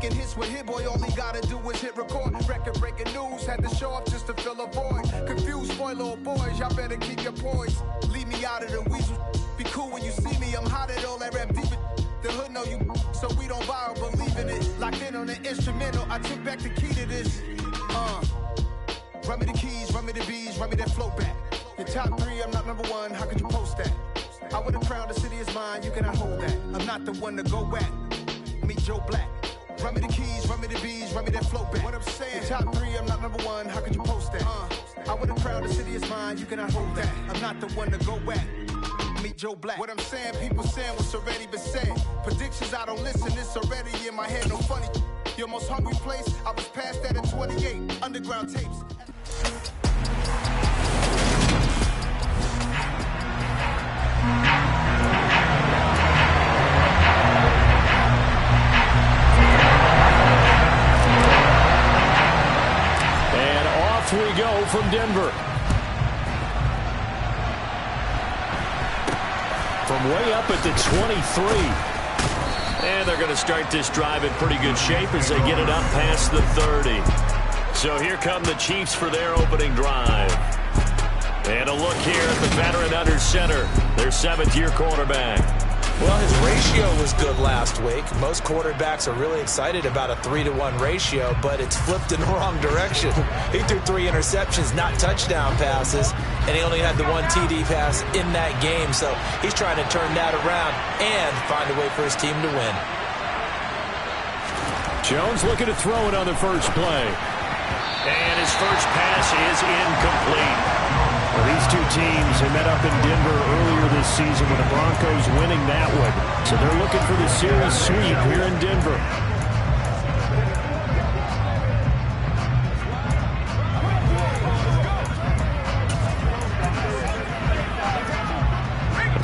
making hits with Hit Boy. All he gotta do is hit record. Record breaking news, had to show up just to fill a void. Confused boy, little boys, y'all better keep your poise. Leave me out of the weasel. Be cool when you see me, I'm hot at all that rap deep. The hood know you, so we don't borrow, believe in it. Locked in on the instrumental, I took back the key to this. Run me the keys, run me the bees, run me that flow back. Your top 3, I'm not number 1, how could you post that? I would have crowned the city is mine, you cannot hold that. I'm not the one to go back. Meet Joe Black. Run me the keys, run me the bees, run me that flow back. What I'm saying, your top 3, I'm not number 1, how could you post that? I would have crowned the city is mine, you cannot hold that. I'm not the one to go back. Meet Joe Black. What I'm saying, people saying what's already been said. Predictions, I don't listen, it's already in my head, no funny. Your most hungry place, I was past that at 28. Underground tapes. And off we go from Denver. From way up at the 23. And they're going to start this drive in pretty good shape as they get it up past the 30. So here come the Chiefs for their opening drive. And a look here at the veteran under center, their 7th-year quarterback. Well, his ratio was good last week. Most quarterbacks are really excited about a 3-to-1 ratio, but it's flipped in the wrong direction. He threw 3 interceptions, not touchdown passes, and he only had the 1 TD pass in that game. So he's trying to turn that around and find a way for his team to win. Jones looking to throw it on the first play. And his first pass is incomplete. Well, these two teams have met up in Denver earlier this season with the Broncos winning that one. So they're looking for the series sweep here in Denver.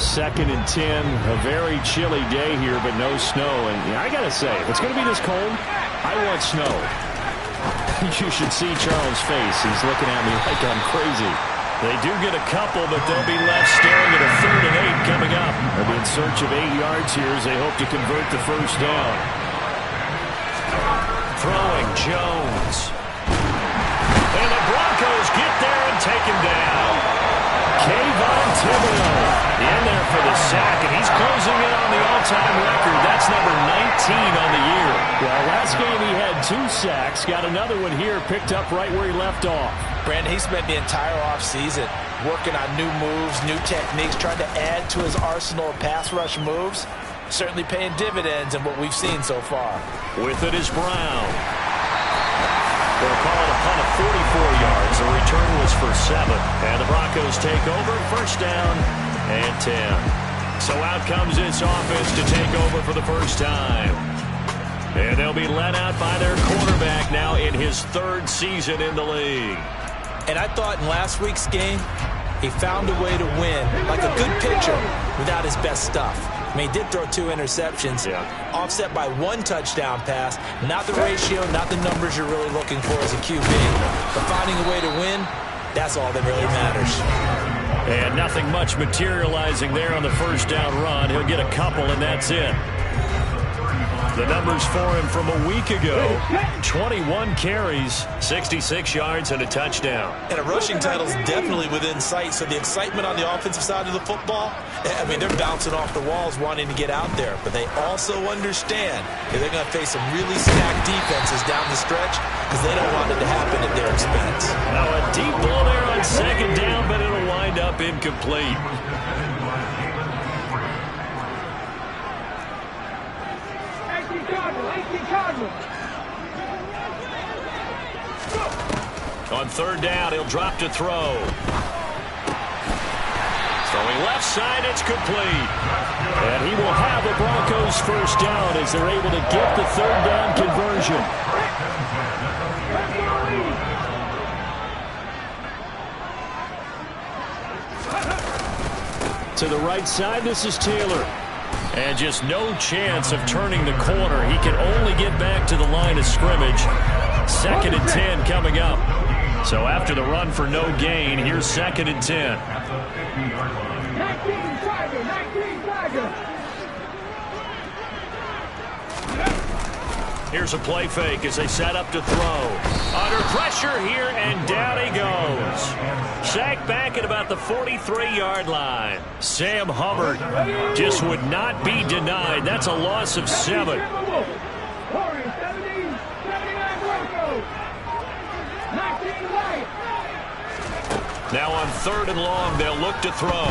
Second and 10, a very chilly day here, but no snow. And I got to say, if it's going to be this cold, I want snow. You should see Charles' face. He's looking at me like I'm crazy. They do get a couple, but they'll be left staring at a 3rd and 8 coming up. They'll be in search of 8 yards here as they hope to convert the first down. Throwing Jones. And the Broncos get there and take him down. Kayvon Thibodeau in there for the sack, and he's closing in on the all-time record. That's number 19 on the year. Well, last game he had 2 sacks. Got another one here, picked up right where he left off. Brandon, he spent the entire offseason working on new moves, new techniques, trying to add to his arsenal of pass rush moves. Certainly paying dividends in what we've seen so far. With it is Brown. They'll call it a punt of 44 yards. The return was for 7. And the Broncos take over, first down and 10. So out comes this offense to take over for the first time. And they'll be led out by their quarterback now in his 3rd season in the league. And I thought in last week's game, he found a way to win, like a good pitcher, without his best stuff. I mean, he did throw 2 interceptions, offset by 1 touchdown pass. Not the ratio, not the numbers you're really looking for as a QB. But finding a way to win, that's all that really matters. And nothing much materializing there on the first down run. He'll get a couple, and that's it. The numbers for him from a week ago, 21 carries, 66 yards, and a touchdown. And a rushing title is definitely within sight, so the excitement on the offensive side of the football, I mean, they're bouncing off the walls wanting to get out there, but they also understand that they're going to face some really stacked defenses down the stretch because they don't want it to happen at their expense. Now a deep ball there on second down, but it'll wind up incomplete. On third down, he'll drop to throw. Throwing left side, it's complete. And he will have the Broncos first down as they're able to get the 3rd down conversion. To the right side, this is Taylor. And just no chance of turning the corner. He can only get back to the line of scrimmage. 2nd and 10 coming up. So after the run for no gain, here's 2nd and 10. Here's a play fake as they set up to throw. Under pressure here, and down he goes. Sacked back at about the 43-yard line. Sam Hubbard just would not be denied. That's a loss of 7. Now on 3rd and long, they'll look to throw.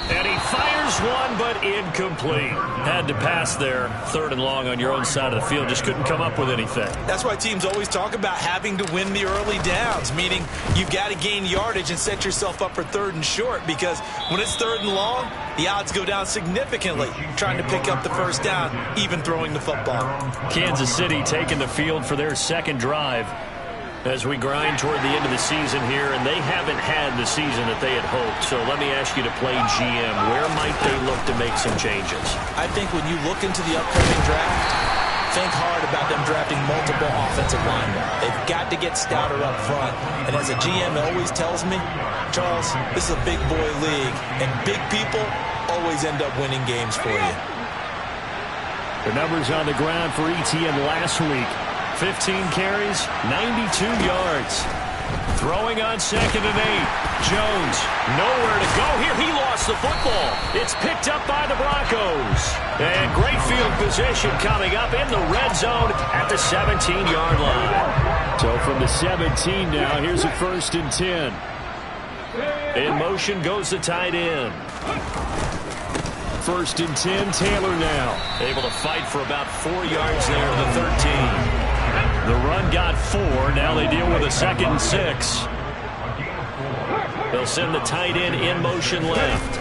And he fires one, but incomplete. Had to pass there. 3rd and long on your own side of the field. Just couldn't come up with anything. That's why teams always talk about having to win the early downs, meaning you've got to gain yardage and set yourself up for 3rd and short, because when it's 3rd and long, the odds go down significantly trying to pick up the first down, even throwing the football. Kansas City taking the field for their second drive as we grind toward the end of the season here, and they haven't had the season that they had hoped. So let me ask you to play GM. Where might they look to make some changes? I think when you look into the upcoming draft, think hard about them drafting multiple offensive linemen. They've got to get stouter up front. And as a GM always tells me, Charles, this is a big boy league, and big people always end up winning games for you. The numbers on the ground for ETN last week. 15 carries, 92 yards. Throwing on 2nd and 8. Jones, nowhere to go here. He lost the football. It's picked up by the Broncos. And great field position coming up in the red zone at the 17-yard line. So from the 17 now, here's a 1st and 10. In motion goes the tight end. 1st and 10, Taylor now. Able to fight for about 4 yards there at the 13. The run got 4. Now they deal with a 2nd and 6. They'll send the tight end in motion left.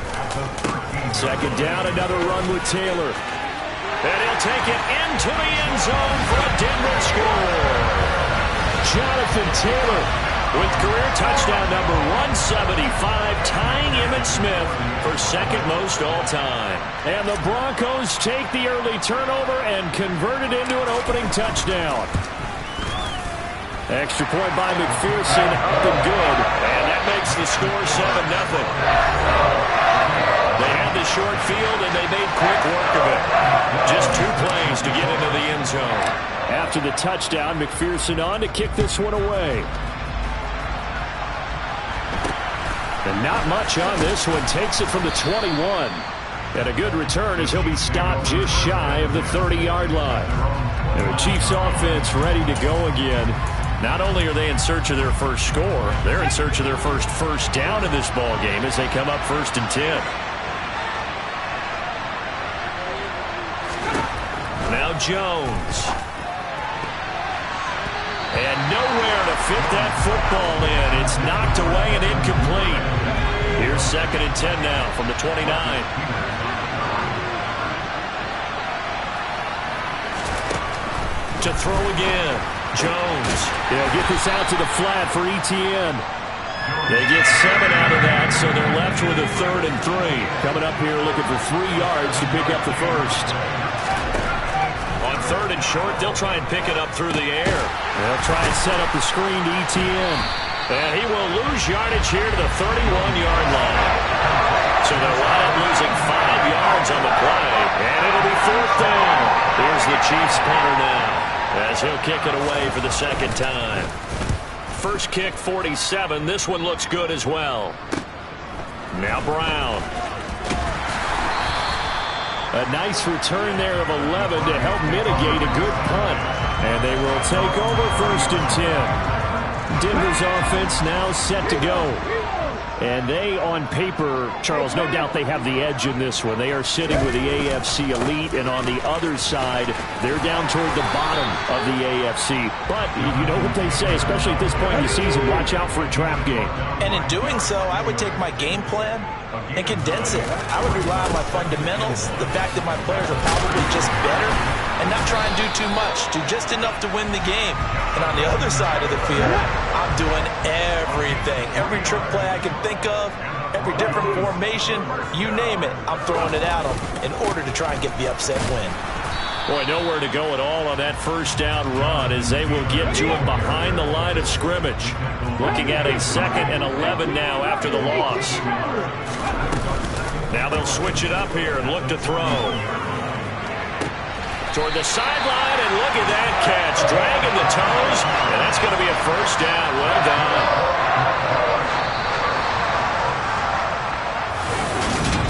2nd down, another run with Taylor. And he'll take it into the end zone for a Denver score. Jonathan Taylor with career touchdown number 175, tying Emmitt Smith for 2nd most all-time. And the Broncos take the early turnover and convert it into an opening touchdown. Extra point by McPherson, up and good. And that makes the score 7-0. They had the short field, and they made quick work of it. Just 2 plays to get into the end zone. After the touchdown, McPherson on to kick this one away. And not much on this one. Takes it from the 21. And a good return as he'll be stopped just shy of the 30-yard line. And the Chiefs offense ready to go again. Not only are they in search of their first score, they're in search of their first down in this ball game as they come up 1st and 10. Now Jones. And nowhere to fit that football in. It's knocked away and incomplete. Here's 2nd and 10 now from the 29. To throw again. Jones. They'll get this out to the flat for ETN. They get 7 out of that, so they're left with a 3rd and 3. Coming up here looking for 3 yards to pick up the first. On 3rd and short, they'll try and pick it up through the air. They'll try and set up the screen to ETN. And he will lose yardage here to the 31-yard line. So they'll wind up losing 5 yards on the play. And it'll be 4th down. Here's the Chiefs punter now, as he'll kick it away for the 2nd time. First kick, 47. This one looks good as well. Now Brown. A nice return there of 11 to help mitigate a good punt. And they will take over 1st and 10. Denver's offense now set to go. And they, on paper, Charles, no doubt they have the edge in this one. They are sitting with the AFC elite, and on the other side, they're down toward the bottom of the AFC. But you know what they say, especially at this point in the season, watch out for a trap game. And in doing so, I would take my game plan and condense it. I would rely on my fundamentals, the fact that my players are probably just better, and not try and do too much, do just enough to win the game. And on the other side of the field, I'm doing everything. Every trick play I can think of, every different formation, you name it, I'm throwing it at them in order to try and get the upset win. Boy, nowhere to go at all on that first down run as they will get to him behind the line of scrimmage. Looking at a 2nd and 11 now after the loss. Now they'll switch it up here and look to throw. toward the sideline, and look at that catch. Dragging the toes, and that's going to be a first down. Well done.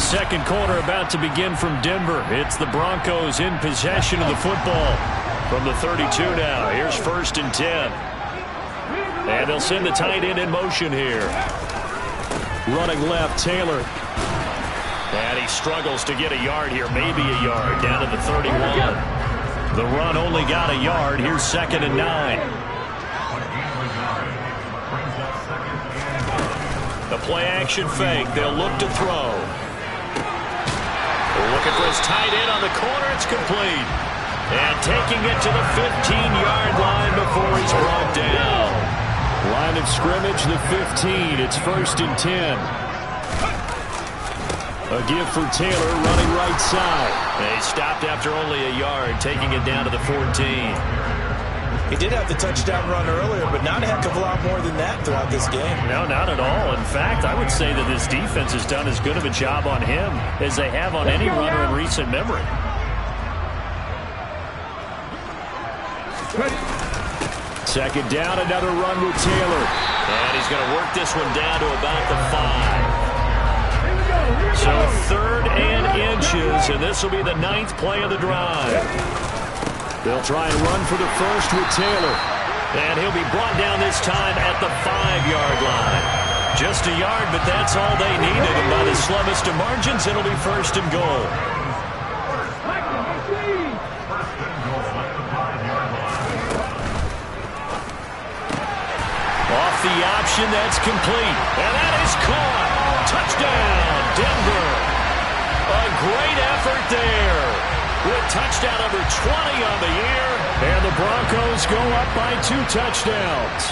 Second quarter about to begin from Denver. It's the Broncos in possession of the football from the 32 now. Here's 1st and 10. And they'll send the tight end in motion here. Running left, Taylor. And he struggles to get a yard here, maybe a yard, down to the 31. The run only got a yard. Here's 2nd and 9. The play-action fake. They'll look to throw. Looking for his tight end on the corner. It's complete. And taking it to the 15-yard line before he's brought down. Line of scrimmage, the 15. It's 1st and 10. A give for Taylor, running right side. And he stopped after only a yard, taking it down to the 14. He did have the touchdown run earlier, but not a heck of a lot more than that throughout this game. No, not at all. In fact, I would say that this defense has done as good of a job on him as they have on any runner in recent memory. Second down, another run with Taylor. And he's going to work this one down to about the 5. So 3rd and inches, and this will be the 9th play of the drive. They'll try and run for the first with Taylor. And he'll be brought down this time at the 5-yard line. Just a yard, but that's all they needed. And by the slummest of margins, it'll be 1st and goal. Off the option, that's complete. And that is caught. Touchdown, Denver. A great effort there. With touchdown number 20 on the year. And the Broncos go up by 2 touchdowns.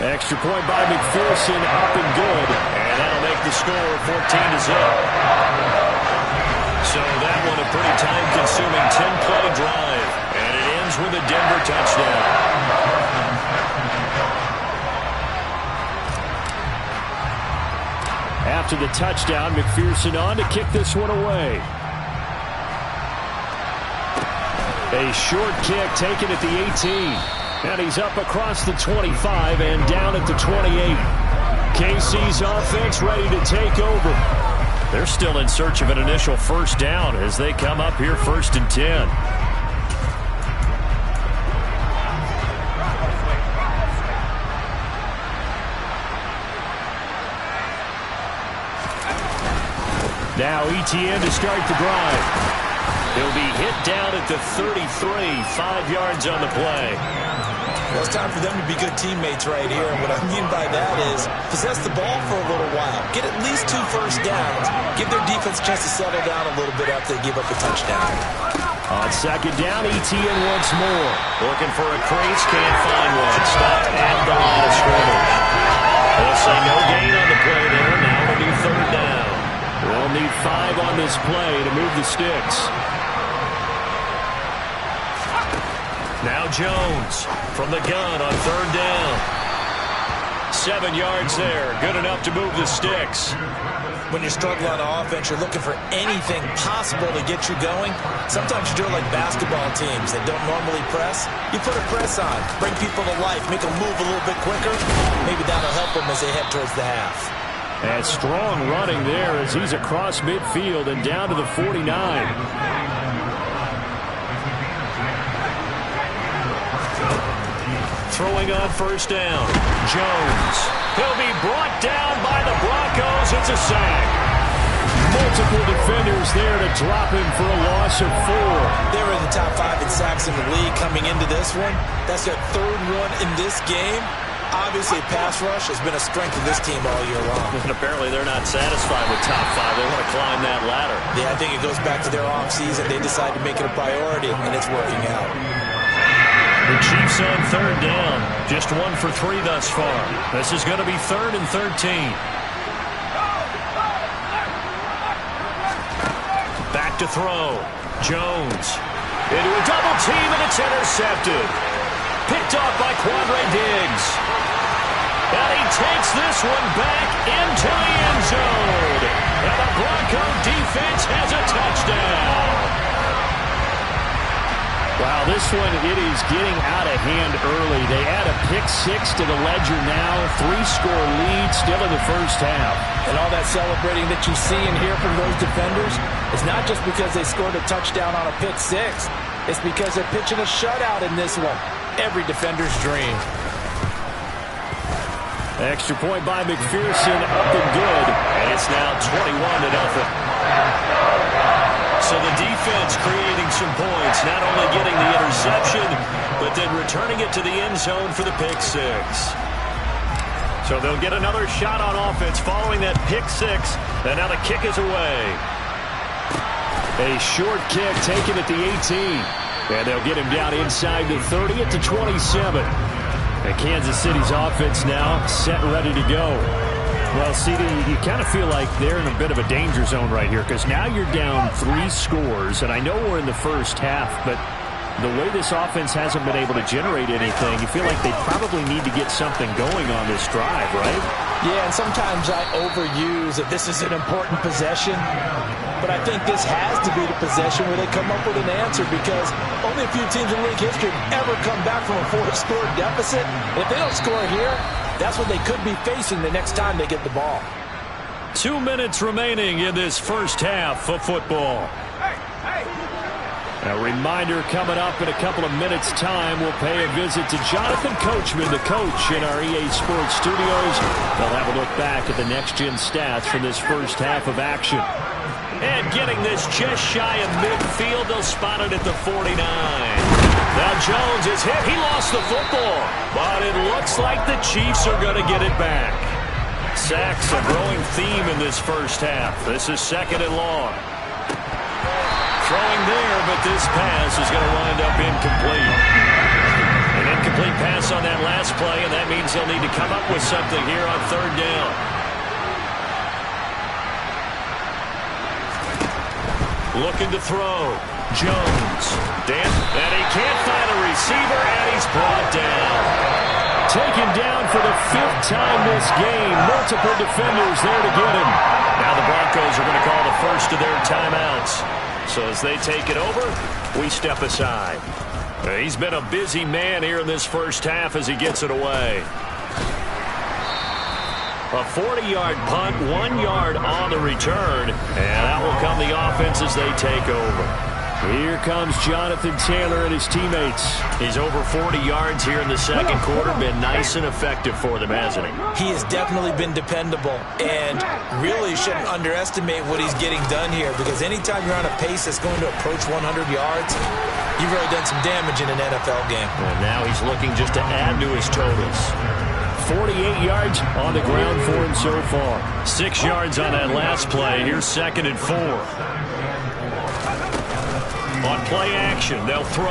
Extra point by McPherson, up and good. And that'll make the score 14-0. So that one a pretty time-consuming 10-play drive. And it ends with a Denver touchdown. After the touchdown, McPherson on to kick this one away. A short kick taken at the 18. And he's up across the 25 and down at the 28. KC's offense ready to take over. They're still in search of an initial first down as they come up here 1st and 10. Now ETN to start the drive. He'll be hit down at the 33, 5 yards on the play. Well, it's time for them to be good teammates right here. And what I mean by that is possess the ball for a little while. Get at least 2 first downs. Give their defense a chance to settle down a little bit after they give up a touchdown. On 2nd down, ETN once more. Looking for a crease, can't find one. Stopped at the line of scrimmage. They'll say no gain on the play there. Now it'll be 3rd down. They'll need 5 on this play to move the sticks. Now Jones from the gun on 3rd down. 7 yards there. Good enough to move the sticks. When you're struggling on offense, you're looking for anything possible to get you going. Sometimes you do it like basketball teams that don't normally press. You put a press on, bring people to life, make them move a little bit quicker. Maybe that'll help them as they head towards the half. And strong running there as he's across midfield and down to the 49. Throwing on 1st down. Jones. He'll be brought down by the Broncos. It's a sack. Multiple defenders there to drop him for a loss of 4. They were in the top 5 in sacks in the league coming into this one. That's their 3rd one in this game. Obviously, pass rush has been a strength of this team all year long. And apparently they're not satisfied with top 5. They want to climb that ladder. Yeah, I think it goes back to their offseason. They decided to make it a priority, and it's working out. The Chiefs on 3rd down. Just 1 for 3 thus far. This is going to be 3rd and 13. Back to throw. Jones. Into a double team, and it's intercepted. Picked off by Quandre Diggs. And he takes this one back into the end zone. And the Bronco defense has a touchdown. Wow, this one, it is getting out of hand early. They add a pick-6 to the ledger now. 3-score lead still in the first half. And all that celebrating that you see and hear from those defenders is not just because they scored a touchdown on a pick-6. It's because they're pitching a shutout in this one. Every defender's dream. Extra point by McPherson, up and good. And it's now 21-0. So the defense creating some points, not only getting the interception, but then returning it to the end zone for the pick-6. So they'll get another shot on offense following that pick-6, and now the kick is away. A short kick taken at the 18, and they'll get him down inside the 30 at the 27. And Kansas City's offense now set and ready to go. Well, CD, you kind of feel like they're in a bit of a danger zone right here because now you're down 3 scores, and I know we're in the first half, but the way this offense hasn't been able to generate anything, you feel like they probably need to get something going on this drive, right? Yeah, and sometimes I overuse that this is an important possession, but I think this has to be the possession where they come up with an answer because only a few teams in league history ever come back from a 4-score deficit. If they don't score here, that's what they could be facing the next time they get the ball. 2 minutes remaining in this first half of football. A reminder coming up in a couple of minutes' time. We'll pay a visit to Jonathan Coachman, the coach in our EA Sports studios. They'll have a look back at the next-gen stats from this first half of action. And getting this just shy of midfield, they'll spot it at the 49. Now Jones is hit. He lost the football, but it looks like the Chiefs are going to get it back. Sacks a growing theme in this first half. This is 2nd and long. Throwing there, but this pass is going to wind up incomplete. An incomplete pass on that last play, and that means they'll need to come up with something here on 3rd down. Looking to throw. Jones. And he can't find a receiver, and he's brought down. Taken down for the 5th time this game. Multiple defenders there to get him. Now the Broncos are going to call the first of their timeouts. So as they take it over, we step aside. He's been a busy man here in this first half as he gets it away. A 40-yard punt, 1 yard on the return, and out will come the offense as they take over. Here comes Jonathan Taylor and his teammates. He's over 40 yards here in the second quarter. Been nice and effective for them, hasn't he? He has definitely been dependable, and really shouldn't underestimate what he's getting done here because anytime you're on a pace that's going to approach 100 yards, you've really done some damage in an NFL game. And now he's looking just to add to his totals. 48 yards on the ground for him so far. 6 yards on that last play. Here's 2nd and 4. On play action, they'll throw.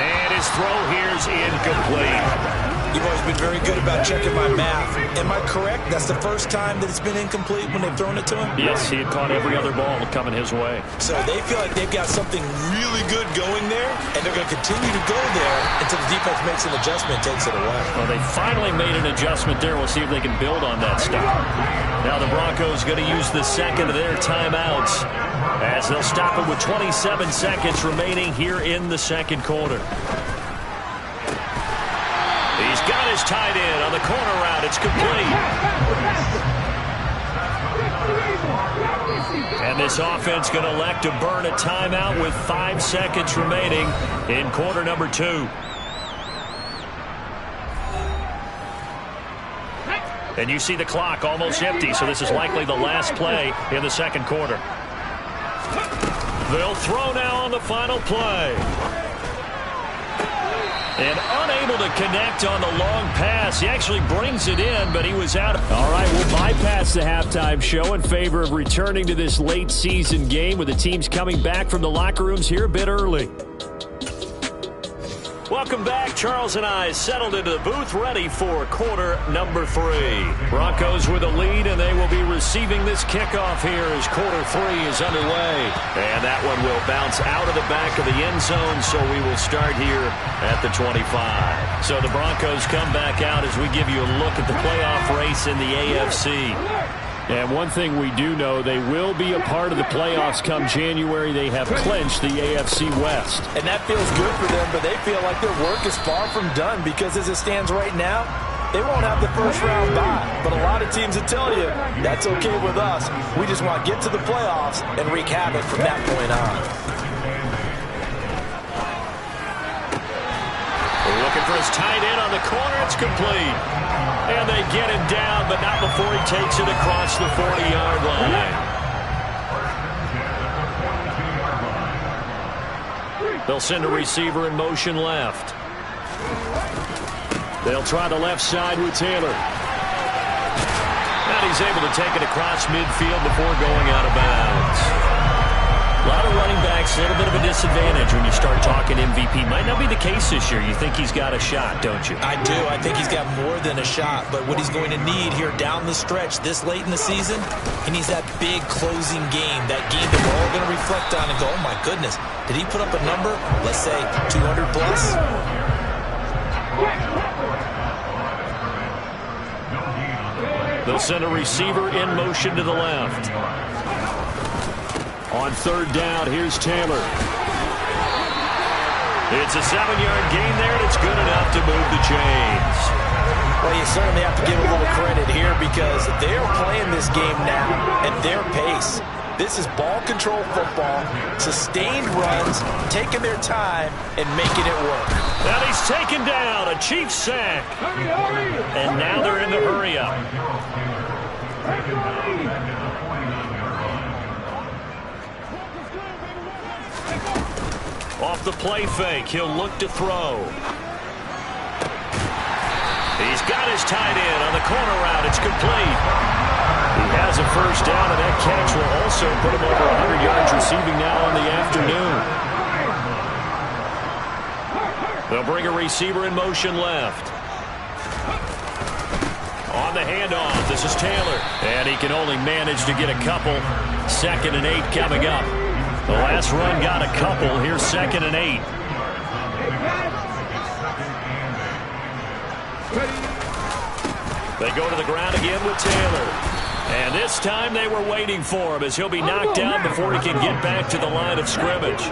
And his throw here's incomplete. You've always been very good about checking my math. Am I correct? That's the first time that it's been incomplete when they've thrown it to him? Yes, he had caught every other ball coming his way. So they feel like they've got something really good going there, and they're going to continue to go there until the defense makes an adjustment and takes it away. Well, they finally made an adjustment there. We'll see if they can build on that stop. Now the Broncos going to use the 2nd of their timeouts as they'll stop it with 27 seconds remaining here in the second quarter. He's got his tight end on the corner route. It's complete. And this offense going to elect to burn a timeout with 5 seconds remaining in quarter number 2. And you see the clock almost empty, so this is likely the last play in the second quarter. They'll throw now on the final play. And unable to connect on the long pass. He actually brings it in, but he was out. All right, we'll bypass the halftime show in favor of returning to this late season game with the teams coming back from the locker rooms here a bit early. Welcome back. Charles and I settled into the booth, ready for quarter number 3. Broncos with a lead, and they will be receiving this kickoff here as quarter 3 is underway. And that one will bounce out of the back of the end zone, so we will start here at the 25. So the Broncos come back out as we give you a look at the playoff race in the AFC. And one thing we do know, they will be a part of the playoffs come January. They have clinched the AFC West. And that feels good for them, but they feel like their work is far from done because as it stands right now, they won't have the first round bye. But a lot of teams will tell you, that's okay with us. We just want to get to the playoffs and wreak havoc from that point on. Looking for his tight end on the corner. It's complete. And they get him down, but not before he takes it across the 40-yard line. They'll send a receiver in motion left. They'll try the left side with Taylor. And he's able to take it across midfield before going out of bounds. A lot of running backs, a little bit of a disadvantage when you start talking MVP. Might not be the case this year. You think he's got a shot, don't you? I do. I think he's got more than a shot. But what he's going to need here down the stretch this late in the season, he needs that big closing game, that game that we're all going to reflect on and go, oh, my goodness, did he put up a number, let's say, 200 plus? They'll send a receiver in motion to the left. On third down, here's Taylor. It's a 7-yard gain there, and it's good enough to move the chains. Well, you certainly have to give a little credit here because they're playing this game now at their pace. This is ball control football, sustained runs, taking their time, and making it work. And he's taken down, a Chiefs sack. And now they're in the hurry-up. Off the play fake, he'll look to throw. He's got his tight end on the corner route. It's complete. He has a first down, and that catch will also put him over 100 yards receiving now on the afternoon. They'll bring a receiver in motion left. On the handoff, this is Taylor. And he can only manage to get a couple. 2nd and 8 coming up. The last run got a couple. Here's 2nd and 8. They go to the ground again with Taylor. And this time they were waiting for him as he'll be knocked down before he can get back to the line of scrimmage.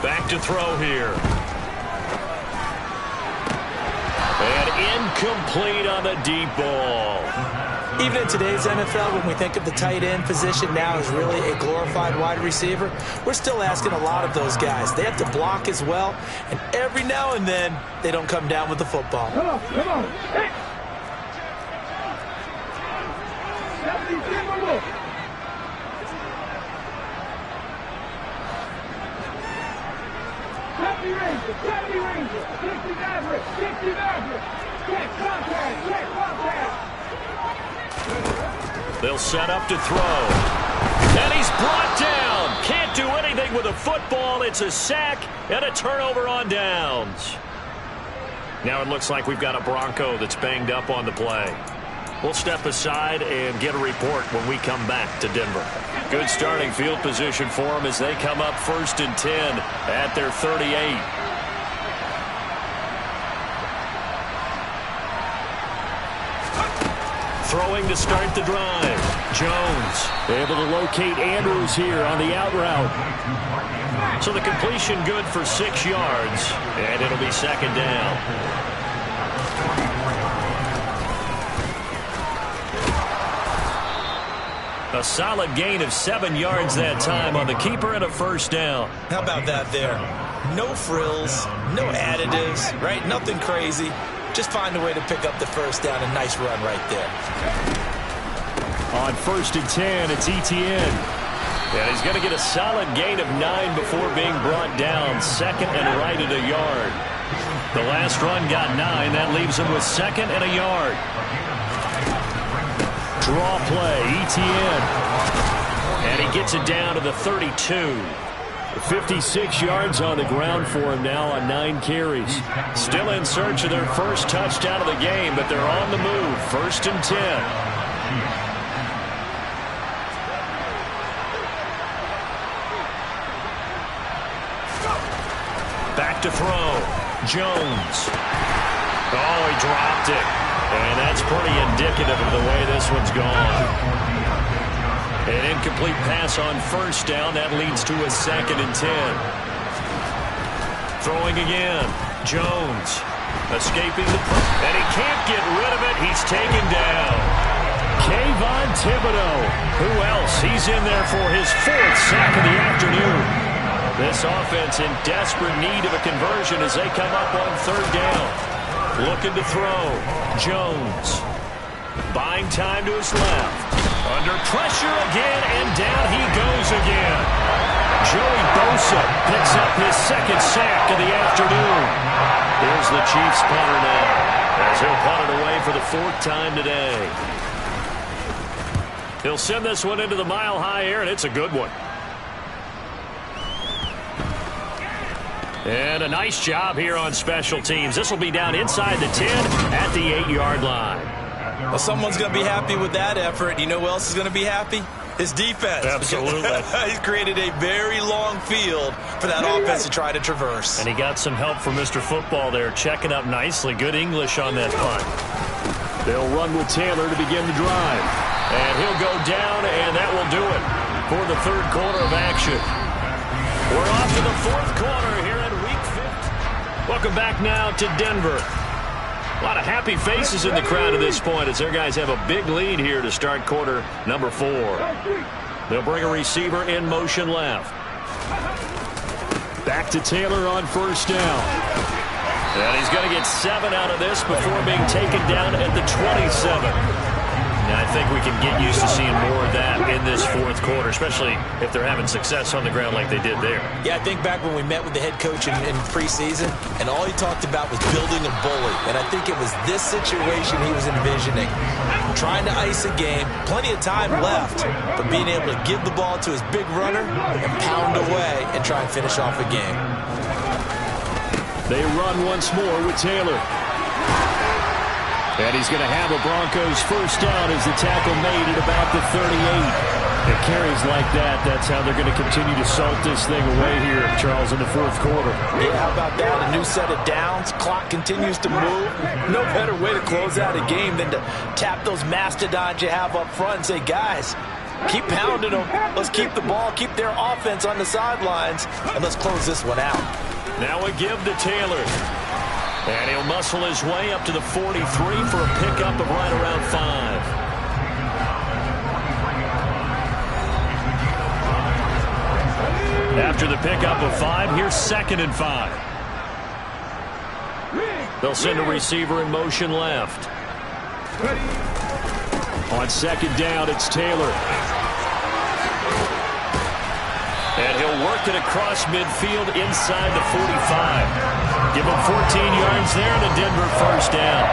Back to throw here. And incomplete on the deep ball. Even in today's NFL, when we think of the tight end position now as really a glorified wide receiver, we're still asking a lot of those guys. They have to block as well, and every now and then, they don't come down with the football. Come on. Hey. Happy Ranger. Get the average. Get contact. They'll set up to throw. And he's brought down. Can't do anything with a football. It's a sack and a turnover on downs. Now it looks like we've got a Bronco that's banged up on the play. We'll step aside and get a report when we come back to Denver. Good starting field position for them as they come up 1st and 10 at their 38. Throwing to start the drive. Jones able to locate Andrews here on the out route. So the completion good for 6 yards, and it'll be 2nd down. A solid gain of 7 yards that time on the keeper and a first down. How about that there? No frills, no additives, right? Nothing crazy. Just find a way to pick up the first down. A nice run right there. On 1st and 10, it's Etienne. And he's going to get a solid gain of 9 before being brought down. 2nd and right at a yard. The last run got 9. That leaves him with 2nd and a yard. Draw play, Etienne. And he gets it down to the 32. 56 yards on the ground for him now on 9 carries. Still in search of their first touchdown of the game, but they're on the move. 1st and 10. Back to throw. Jones. Oh, he dropped it. And that's pretty indicative of the way this one's gone. An incomplete pass on 1st down. That leads to a 2nd and 10. Throwing again. Jones escaping the press. And he can't get rid of it. He's taken down. Kayvon Thibodeau. Who else? He's in there for his 4th sack of the afternoon. This offense in desperate need of a conversion as they come up on 3rd down. Looking to throw. Jones. Buying time to his left. Under pressure again, and down he goes again. Joey Bosa picks up his 2nd sack of the afternoon. Here's the Chiefs punter now, as he'll punt it away for the 4th time today. He'll send this one into the mile-high air, and it's a good one. And a nice job here on special teams. This will be down inside the 10 at the 8-yard line. Well, someone's going to be happy with that effort. You know who else is going to be happy? His defense. Absolutely. He's created a very long field for that offense to try to traverse. And he got some help from Mr. Football there, checking up nicely. Good English on that punt. They'll run with Taylor to begin the drive. And he'll go down, and that will do it for the 3rd quarter of action. We're off to the 4th quarter here in Week 15. Welcome back now to Denver. A lot of happy faces in the crowd at this point as their guys have a big lead here to start quarter number 4. They'll bring a receiver in motion left. Back to Taylor on 1st down. And he's going to get 7 out of this before being taken down at the 27. Now, I think we can get used to seeing more of that in this 4th quarter, especially if they're having success on the ground like they did there. Yeah, I think back when we met with the head coach in preseason, and all he talked about was building a bully. And I think it was this situation he was envisioning. Trying to ice a game, plenty of time left, but being able to give the ball to his big runner and pound away and try and finish off a game. They run once more with Taylor. And he's going to have a Broncos 1st down as the tackle made at about the 38. It carries like that. That's how they're going to continue to salt this thing away here, Charles, in the 4th quarter. Yeah, how about that? A new set of downs. Clock continues to move. No better way to close out a game than to tap those mastodons you have up front and say, guys, keep pounding them. Let's keep the ball, keep their offense on the sidelines, and let's close this one out. Now a give to Taylor. And he'll muscle his way up to the 43 for a pickup of right around 5. After the pickup of 5, here's 2nd and 5. They'll send a receiver in motion left. On 2nd down, it's Taylor. And he'll work it across midfield inside the 45. Give him 14 yards there and a Denver 1st down.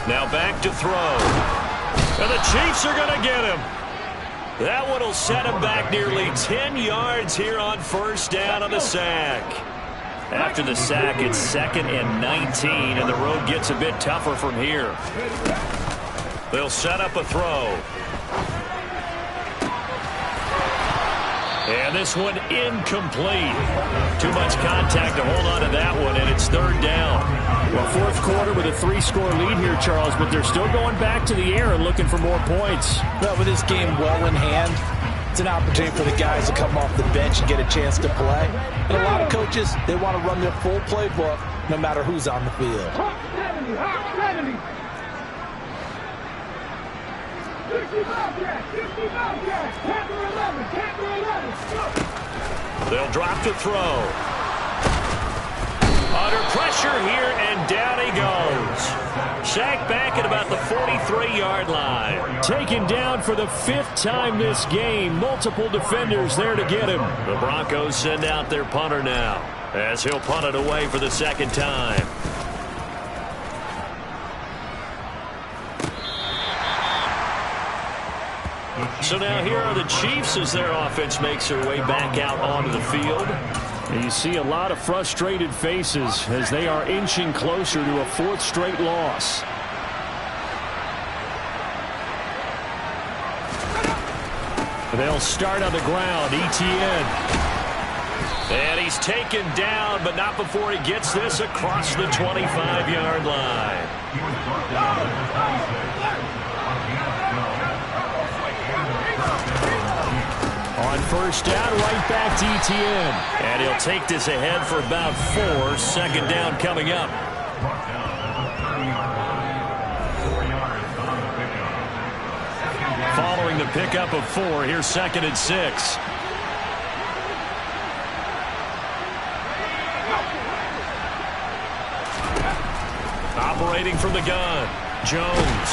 Now back to throw. And the Chiefs are going to get him. That one will set him back nearly 10 yards here on 1st down on the sack. After the sack, it's 2nd and 19, and the road gets a bit tougher from here. They'll set up a throw. And this one incomplete. Too much contact to hold on to that one, and it's 3rd down. Well, 4th quarter with a 3-score lead here, Charles, but they're still going back to the air and looking for more points. Well, with this game well in hand, it's an opportunity for the guys to come off the bench and get a chance to play. And a lot of coaches, they want to run their full playbook no matter who's on the field. Hawk 70, Hawk 70. 60 Bobcats, 60 Bobcats, Captain 11, Captain 11. They'll drop to throw. Under pressure here, and down he goes. Sacked back at about the 43-yard line. Taken down for the 5th time this game. Multiple defenders there to get him. The Broncos send out their punter now, as he'll punt it away for the 2nd time. So now here are the Chiefs as their offense makes their way back out onto the field. And you see a lot of frustrated faces as they are inching closer to a 4th straight loss. They'll start on the ground. Etienne. And he's taken down, but not before he gets this across the 25-yard line. On first down, right back to Etienne. And he'll take this ahead for about 4. Second down coming up. Following the pickup of 4, here's 2nd and 6. Operating from the gun, Jones.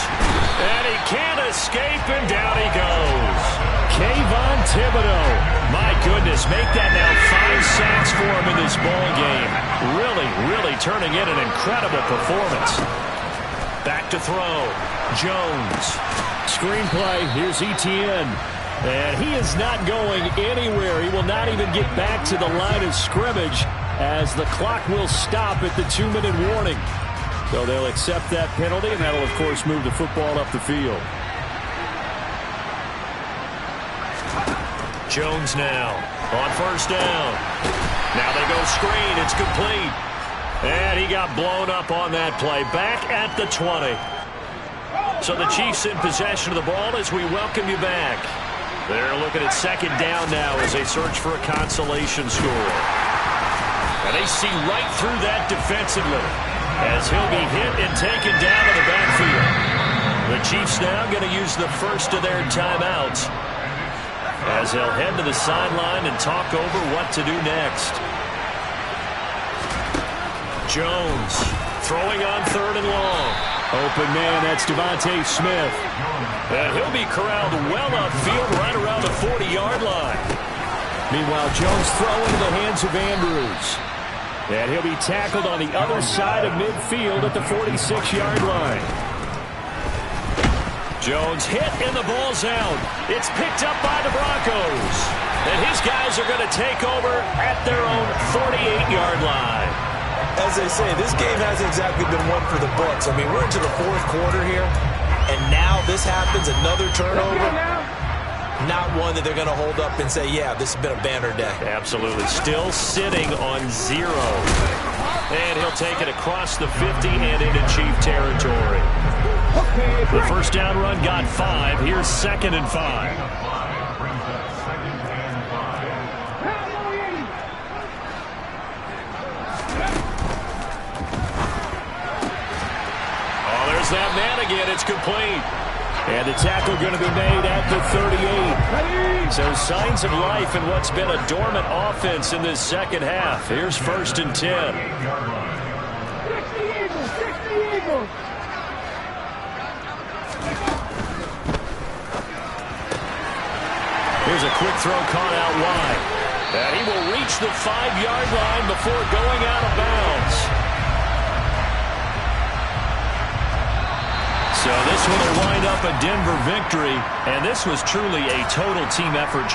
And he can't escape, and down he goes. Kayvon Thibodeau. My goodness, make that now 5 sacks for him in this ball game. Really turning in an incredible performance. Back to throw, Jones. Screenplay, here's Etienne. And he is not going anywhere. He will not even get back to the line of scrimmage as the clock will stop at the 2-minute warning. So they'll accept that penalty, and that'll, of course, move the football up the field. Jones now on first down. Now they go screen. It's complete. And he got blown up on that play. Back at the 20. So the Chiefs in possession of the ball as we welcome you back. They're looking at second down now as they search for a consolation score. And they see right through that defensively as he'll be hit and taken down in the backfield. The Chiefs now going to use the first of their timeouts as they'll head to the sideline and talk over what to do next. Jones throwing on 3rd and long. Open man, that's Devontae Smith. And he'll be corralled well upfield right around the 40-yard line. Meanwhile, Jones throwing to the hands of Andrews. And he'll be tackled on the other side of midfield at the 46-yard line. Jones hit and the ball's out. It's picked up by the Broncos. And his guys are going to take over at their own 48-yard line. As they say, this game hasn't exactly been one for the books. I mean, we're into the 4th quarter here, and now this happens, another turnover. Not one that they're going to hold up and say, yeah, this has been a banner day. Absolutely. Still sitting on 0. And he'll take it across the 50 and into Chief territory. The first down run got 5. Here's 2nd and 5. There's that man again. It's complete. And the tackle going to be made at the 38. So signs of life in what's been a dormant offense in this second half. Here's 1st and 10. 60 Eagles. Here's a quick throw caught out wide. And he will reach the 5-yard line before going out of bounds. So this will wind up a Denver victory, and this was truly a total team effort.